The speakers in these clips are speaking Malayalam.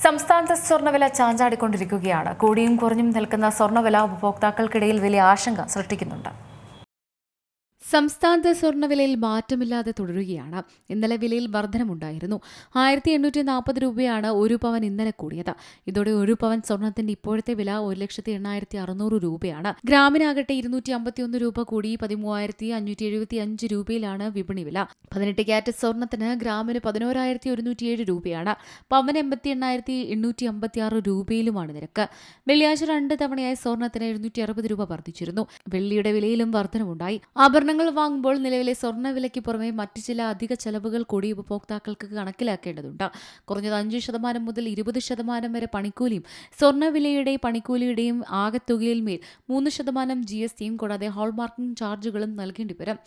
സംസ്ഥാനത്തെ സ്വർണ്ണവില ചാഞ്ചാടിക്കൊണ്ടിരിക്കുകയാണ്. കൂടിയും കുറഞ്ഞും നിൽക്കുന്ന സ്വർണ്ണവില ഉപഭോക്താക്കൾക്കിടയിൽ വലിയ ആശങ്ക സൃഷ്ടിക്കുന്നുണ്ട്. സംസ്ഥാനത്ത് സ്വർണ്ണവിലയിൽ മാറ്റമില്ലാതെ തുടരുകയാണ്. ഇന്നലെ വിലയിൽ വർധനമുണ്ടായിരുന്നു. 1840 രൂപയാണ് ഒരു പവൻ ഇന്നലെ കൂടിയത്. ഇതോടെ ഒരു പവൻ സ്വർണ്ണത്തിന്റെ ഇപ്പോഴത്തെ വില 1,80,600 രൂപയാണ്. ഗ്രാമിനാകട്ടെ 251 രൂപ കൂടി 13,575 രൂപയിലാണ് വിപണി വില. 18 ക്യാരറ്റ് സ്വർണ്ണത്തിന് ഗ്രാമിന് 11,107 രൂപയാണ്. പവന് 88,856 രൂപയിലുമാണ് നിരക്ക്. വെള്ളിയാഴ്ച 2 തവണയായി സ്വർണ്ണത്തിന് 260 രൂപ വർദ്ധിച്ചിരുന്നു. വെള്ളിയുടെ വിലയിലും വർധനമുണ്ടായി. ആഭരണങ്ങൾ വാങ്ങുമ്പോൾ നിലവിലെ സ്വർണ്ണവിലയ്ക്ക് പുറമെ മറ്റു ചില അധിക ചെലവുകൾ കൂടി ഉപഭോക്താക്കൾക്ക് കണക്കിലാക്കേണ്ടതുണ്ട്. കുറഞ്ഞത് 5% മുതൽ 20% വരെ പണിക്കൂലിയും സ്വർണ്ണവിലയുടെയും പണിക്കൂലിയുടെയും ആകെത്തുകയിൽ മേൽ 3% GSTയും കൂടാതെ ഹോൾമാർക്കിംഗ് ചാർജുകളും നൽകേണ്ടി വരും.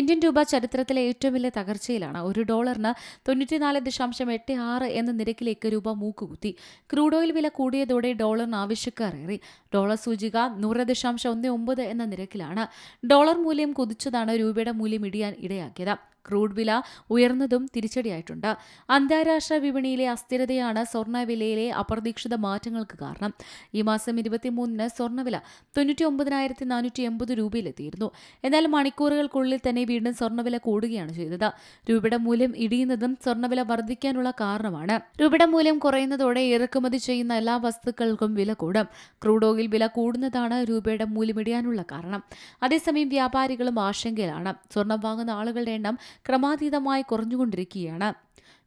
ഇന്ത്യൻ രൂപ ചരിത്രത്തിലെ ഏറ്റവും വലിയ തകർച്ചയിലാണ്. $1 94.86 എന്ന നിരക്കിലേക്ക് രൂപ മൂക്കുകുത്തി. ക്രൂഡ് ഓയിൽ വില കൂടിയതോടെ ഡോളറിന് ആവശ്യക്കാരേറി. ഡോളർ സൂചിക 100.19 എന്ന നിരക്കിലാണ്. ഡോളർ മൂല്യം കുതിച്ചതാണ് രൂപയുടെ മൂല്യം ഇടിയാൻ ഇടയാക്കിയത്. ക്രൂഡ് വില ഉയർന്നതും തിരിച്ചടിയായിട്ടുണ്ട്. അന്താരാഷ്ട്ര വിപണിയിലെ അസ്ഥിരതയാണ് സ്വർണ്ണവിലയിലെ അപ്രതീക്ഷിത മാറ്റങ്ങൾക്ക് കാരണം. ഈ മാസം 23-ന് സ്വർണ്ണവില 99,480 രൂപയിലെത്തിയിരുന്നു. എന്നാൽ മണിക്കൂറുകൾക്കുള്ളിൽ തന്നെ വീണ്ടും സ്വർണ്ണവില കൂടുകയാണ് ചെയ്തത്. രൂപയുടെ മൂല്യം ഇടിയുന്നതും സ്വർണ്ണവില വർദ്ധിക്കാനുള്ള കാരണമാണ്. രൂപയുടെ മൂല്യം കുറയുന്നതോടെ ഇറക്കുമതി ചെയ്യുന്ന എല്ലാ വസ്തുക്കൾക്കും വില കൂടും. ക്രൂഡ് ഓയിൽ വില കൂടുന്നതാണ് രൂപയുടെ മൂല്യം ഇടിയാനുള്ള കാരണം. അതേസമയം വ്യാപാരികളും ആശങ്കയിലാണ്. സ്വർണ്ണം വാങ്ങുന്ന ആളുകളുടെ എണ്ണം ക്രമാതീതമായി കുറഞ്ഞുകൊണ്ടിരിക്കുകയാണ്.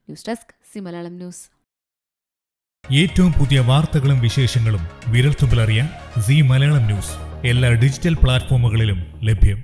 News desk C Malayalam news. ഏറ്റവും പുതിയ വാർത്തകളും വിശേഷങ്ങളും വിരൽത്തുമ്പിലറിയാൻ സി മലയാളം ന്യൂസ് എല്ലാ ഡിജിറ്റൽ പ്ലാറ്റ്ഫോമുകളിലും ലഭ്യം.